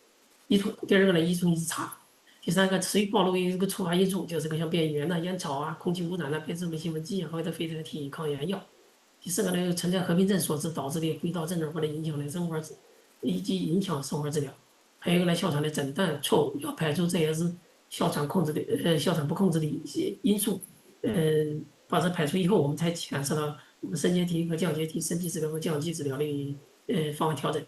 第二个呢依存性差。第三个，持续暴露于这个触发因素，就是个像变异源呐、烟草啊、空气污染呐、变质类兴奋剂啊，或者非甾体抗炎药。第四个呢，存在合并症所致导致的呼吸道症状或者影响的以及影响生活治疗。还有一个呢，哮喘的诊断错误，要排除这也是哮喘哮喘不控制的一些因素。把这排除以后，我们才牵涉到我们升阶梯和降阶梯、升级治疗和降级治疗的方案调整。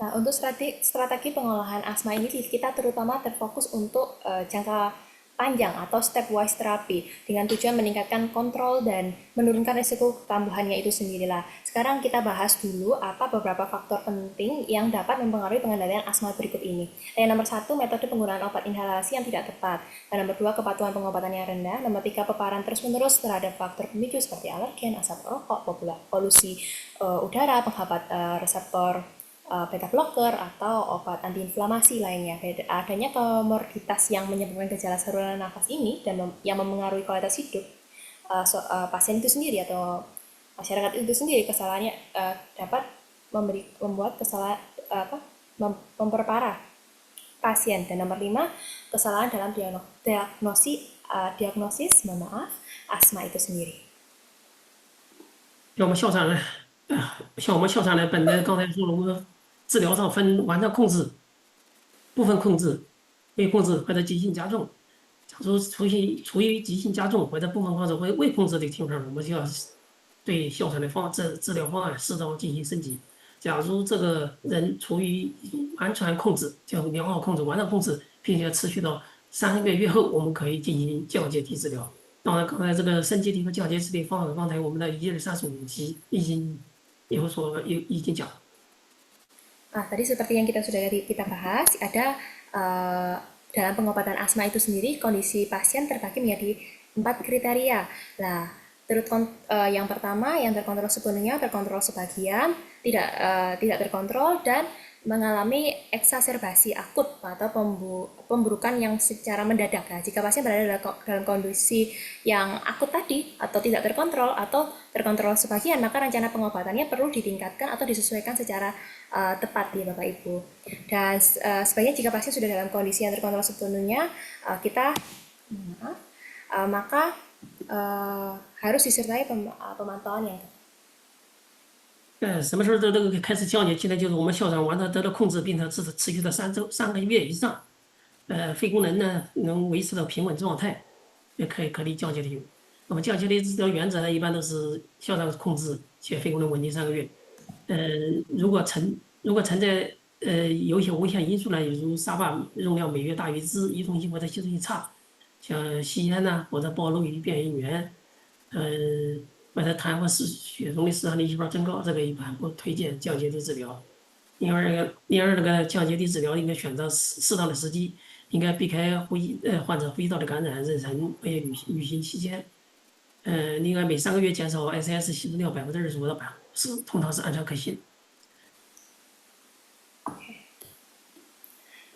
Nah, untuk strategi pengolahan asma ini kita terutama terfokus untuk jangka panjang atau stepwise terapi dengan tujuan meningkatkan kontrol dan menurunkan risiko kambuhannya itu sendirilah. Sekarang kita bahas dulu apa beberapa faktor penting yang dapat mempengaruhi pengendalian asma berikut ini. Yang nomor 1, metode penggunaan obat inhalasi yang tidak tepat. Dan nomor 2, kepatuhan pengobatan yang rendah. Nomor 3, paparan terus-menerus terhadap faktor pemicu seperti alergen, asap rokok, polusi udara, penghambat reseptor beta blocker atau obat antiinflamasi lainnya. Adanya komorbiditas yang menyebabkan gejala saluran nafas ini dan yang mempengaruhi kualitas hidup pasien itu sendiri atau masyarakat itu sendiri, kesalahannya dapat membuat memperparah pasien. Dan nomor 5, kesalahan dalam diagnosis asma itu sendiri. 要么哮喘呢，像我们哮喘呢，本来刚才说了，我们治疗上分完全控制、部分控制、未控制或者急性加重。假如处于急性加重或者部分控制或者未控制的情况，我们就要对哮喘的治疗方案适当进行升级。假如这个人处于完全控制，叫良好控制、完全控制，并且持续到3个月后，我们可以进行降阶梯治疗。当然，刚才这个升阶梯和降阶梯的方法，刚才我们的1、2、3、4、5期已经讲。Tadi seperti yang kita bahas, ada dalam pengobatan asma itu sendiri kondisi pasien terbagi menjadi 4 kriteria. Nah, yang pertama yang terkontrol sepenuhnya, terkontrol sebagian, tidak terkontrol, dan mengalami eksaserbasi akut atau pemburukan yang secara mendadak. Nah, jika pasien berada dalam kondisi yang akut tadi atau tidak terkontrol atau terkontrol sebagian, maka rencana pengobatannya perlu ditingkatkan atau disesuaikan secara tepat ya Bapak Ibu. Dan sebaiknya jika pasien sudah dalam kondisi yang terkontrol sepenuhnya, maka harus disertai pemantauan yang tepat. 什么时候这个开始降解期呢？就是我们哮喘完全得到控制，并且持续到3个月以上，肺功能呢能维持到平稳状态，也可以降阶梯。那么降阶梯治疗原则呢，一般都是哮喘控制且肺功能稳定3个月。如果存在有一些危险因素呢，比如沙发容量每月大于之，移动性或者吸收性差，像吸烟呐，或者暴露于变异源，或者痰或血中的市场粒细胞增高，这个一般不推荐降阶梯治疗。第二，那个降阶梯治疗应该选择适当的时机，应该避开患者呼吸道的感染、妊娠或者旅行期间。另外每3个月减少 SS 吸入量25%到50%，通常是安全可行。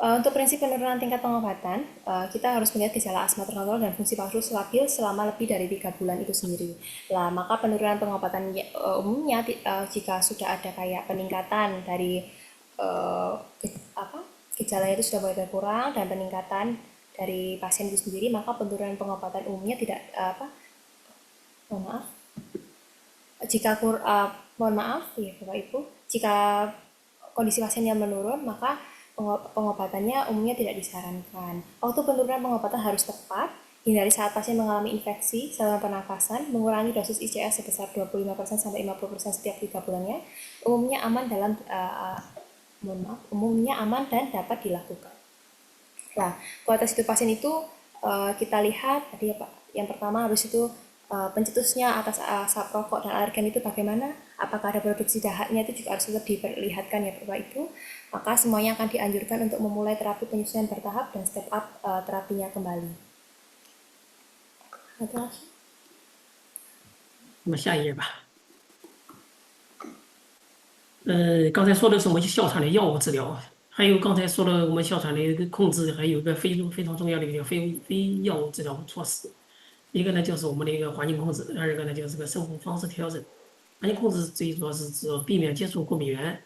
Untuk prinsip penurunan tingkat pengobatan, kita harus melihat gejala asma terkontrol dan fungsi paru stabil selama lebih dari 3 bulan itu sendiri. Lah, maka penurunan pengobatan umumnya jika sudah ada kayak peningkatan dari gejala itu sudah mulai berkurang dan peningkatan dari pasien itu sendiri, maka penurunan pengobatan umumnya tidak mohon maaf ya Bapak Ibu, jika kondisi pasiennya menurun, maka pengobatannya umumnya tidak disarankan. Waktu penurunan pengobatan harus tepat, hindari saat pasien mengalami infeksi saluran pernafasan, mengurangi dosis ICS sebesar 25% sampai 50% setiap 3 bulannya, umumnya aman dan dapat dilakukan. Nah, kualitas hidup pasien itu kita lihat tadi ya Pak. Yang pertama harus itu pencetusnya atas asap rokok dan alergen itu bagaimana, apakah ada produksi dahaknya itu juga harus tetap diperlihatkan ya Bapak Ibu. Maka semuanya akan dianjurkan untuk memulai terapi penyesuaian bertahap dan step up terapinya kembali. 那么下一页吧。刚才说的是我们哮喘的药物治疗，还有刚才说了我们哮喘的一个控制，还有一个非常重要的一个非药物治疗措施。一个呢就是我们的一个环境控制，二一个呢就是个生活方式调整。环境控制最主要是指避免接触过敏源。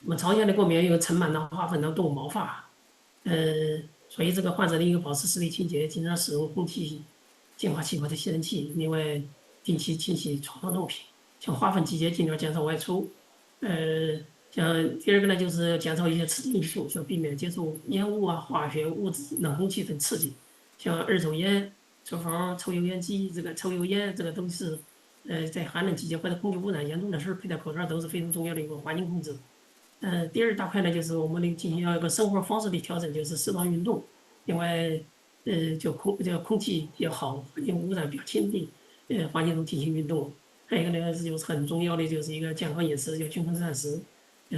我们常见的过敏源有尘螨呐、花粉呐、动物毛发。所以这个患者的一个保持室内清洁，经常使用空气净化器或者吸尘器，另外定期清洗床上用品。像花粉季节尽量减少外出。像第二个呢，就是减少一些刺激因素，像避免接触烟雾啊、化学物质、冷空气等刺激。像二手烟、厨房抽油烟机，这个抽油烟，这个都是，在寒冷季节或者空气污染严重的时候，佩戴口罩都是非常重要的一个环境控制。第二大块呢，就是我们的进行一个生活方式的调整，就是适当运动。另外，就空气比较好，环境污染比较轻的，环境中进行运动。还有一个呢，就是很重要的，就是一个健康饮食，要均衡膳食，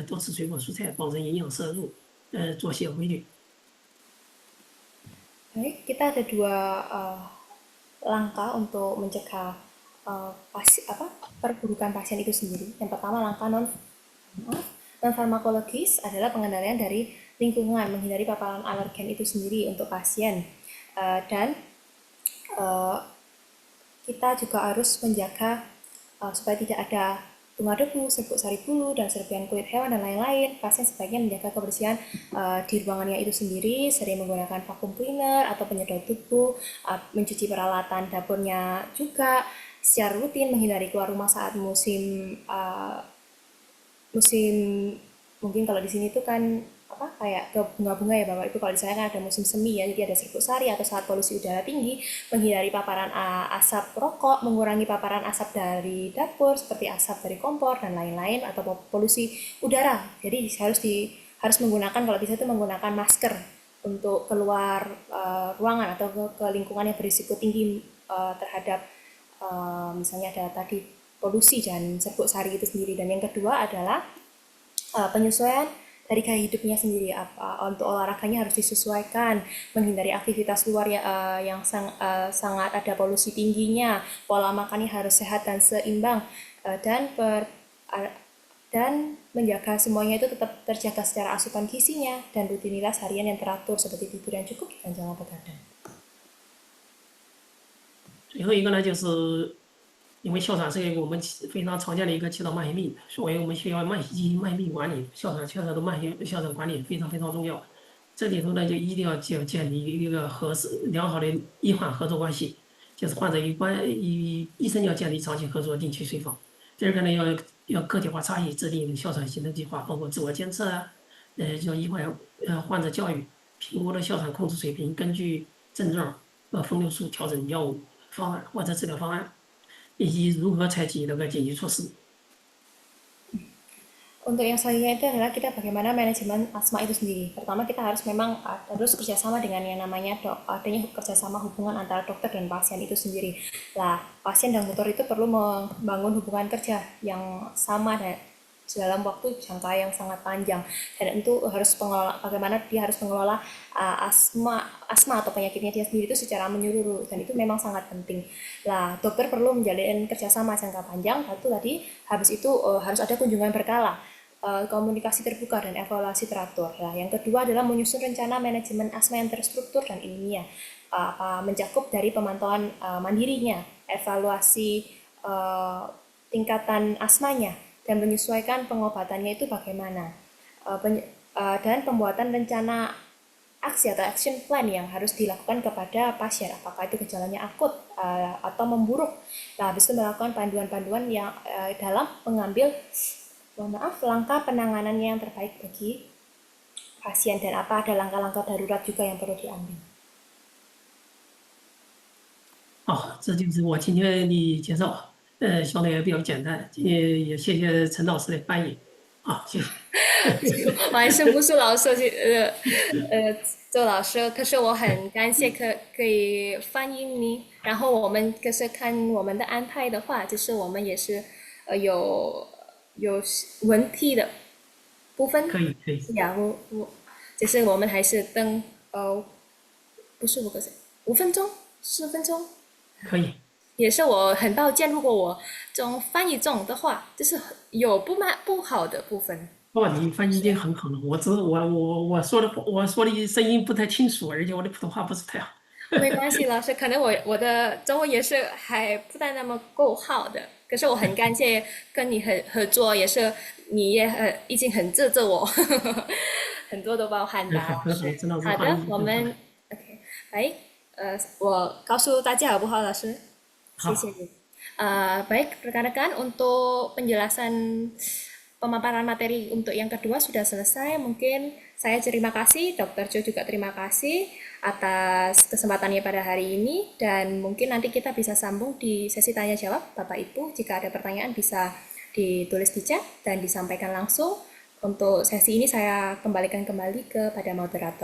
多吃水果蔬菜，保证营养摄入，作息规律。Baik, kita ada dua langkah untuk mencegah perburukan pasien itu sendiri. Yang pertama langkah non farmakologis adalah pengendalian dari lingkungan, menghindari paparan alergen itu sendiri untuk pasien. Dan kita juga harus menjaga supaya tidak ada bunga debu, serbuk sari bulu, dan serpihan kulit hewan, dan lain-lain. Pasien sebaiknya menjaga kebersihan di ruangannya itu sendiri, sering menggunakan vacuum cleaner atau penyedot tubuh, mencuci peralatan dapurnya juga secara rutin, menghindari keluar rumah saat musim mungkin kalau di sini tuh kan kayak ke bunga-bunga ya Bapak Ibu, kalau di sana kan ada musim semi ya, jadi ada serbuk sari atau saat polusi udara tinggi, menghindari paparan asap rokok, mengurangi paparan asap dari dapur seperti asap dari kompor dan lain-lain, atau polusi udara. Jadi harus menggunakan, kalau bisa itu menggunakan masker untuk keluar ruangan atau ke lingkungan yang berisiko tinggi terhadap misalnya ada tadi polusi dan serbuk sari itu sendiri. Dan yang kedua adalah penyesuaian dari gaya hidupnya sendiri. Untuk olahraganya harus disesuaikan, menghindari aktivitas luar yang sangat ada polusi tingginya, pola makannya harus sehat dan seimbang, dan menjaga semuanya itu tetap terjaga secara asupan gizinya dan rutinitas harian yang teratur seperti tidur yang cukup dan jangan begadang. 最后一个呢，就是因为哮喘是一个我们非常常见的一个气道慢性病，所以我们需要进行慢性病管理。哮喘的哮喘管理非常重要。这里头呢，就一定要建立一个良好的医患合作关系，就是患者与医生要建立长期合作，定期随访。第二个呢，要个体化差异，制定哮喘行动计划，包括自我监测啊，叫患者教育，评估的哮喘控制水平，根据症状分流数调整药物方案或者治疗方案，以及如何采取那个紧急措施。Untuk yang selanjutnya itu adalah kita bagaimana manajemen asma itu sendiri. Pertama kita harus kerjasama dengan yang namanya adanya kerjasama hubungan antara dokter dan pasien itu sendiri. Lah, pasien dan dokter itu perlu membangun hubungan kerja yang sama dan dalam waktu jangka yang sangat panjang, dan itu harus bagaimana dia harus mengelola asma atau penyakitnya dia sendiri itu secara menyeluruh, dan itu memang sangat penting. Lah, dokter perlu menjalin kerjasama jangka panjang. Habis itu harus ada kunjungan berkala, komunikasi terbuka, dan evaluasi teratur. Nah, yang kedua adalah menyusun rencana manajemen asma yang terstruktur dan ilmiah, mencakup dari pemantauan mandirinya, evaluasi tingkatan asmanya, dan menyesuaikan pengobatannya itu bagaimana, dan pembuatan rencana aksi atau action plan yang harus dilakukan kepada pasien, apakah itu gejalanya akut atau memburuk. Nah, habis itu melakukan panduan-panduan yang dalam mengambil langkah penanganan yang terbaik bagi pasien, dan ada langkah-langkah darurat juga yang perlu diambil. 好，这就是我今天的介绍。相对也比较简单，也谢谢陈老师的翻译。好，谢谢。我还是不是老师，周老师，可是我很感谢可以翻译你。然后我们可是看我们的安排的话，就是我们也是有问题的部分。可以。呀，就是我们还是等不是5分钟，10分钟。可以。也是我很抱歉，如果我翻译中的话，就是有不好的部分。哦，你翻译已经很好了，我说的声音不太清楚，而且我的普通话不是太好。没关系，老师，可能我的中文也是还不太那么够好的，可是我很感谢跟你合作，也是你也已经很支持我，很多都包含很好，吧，老很好，师。曾老师好的，翻译很好。我们 OK，来，我告诉大家好不好，老师？谢谢好，你。Baik, rekan-rekan, untuk penjelasan pemaparan materi untuk yang kedua sudah selesai. Mungkin saya terima kasih, Dr. Jo juga terima kasih atas kesempatannya pada hari ini. Dan mungkin nanti kita bisa sambung di sesi tanya jawab. Bapak Ibu, jika ada pertanyaan bisa ditulis di chat dan disampaikan langsung. Untuk sesi ini saya kembalikan kembali kepada moderator.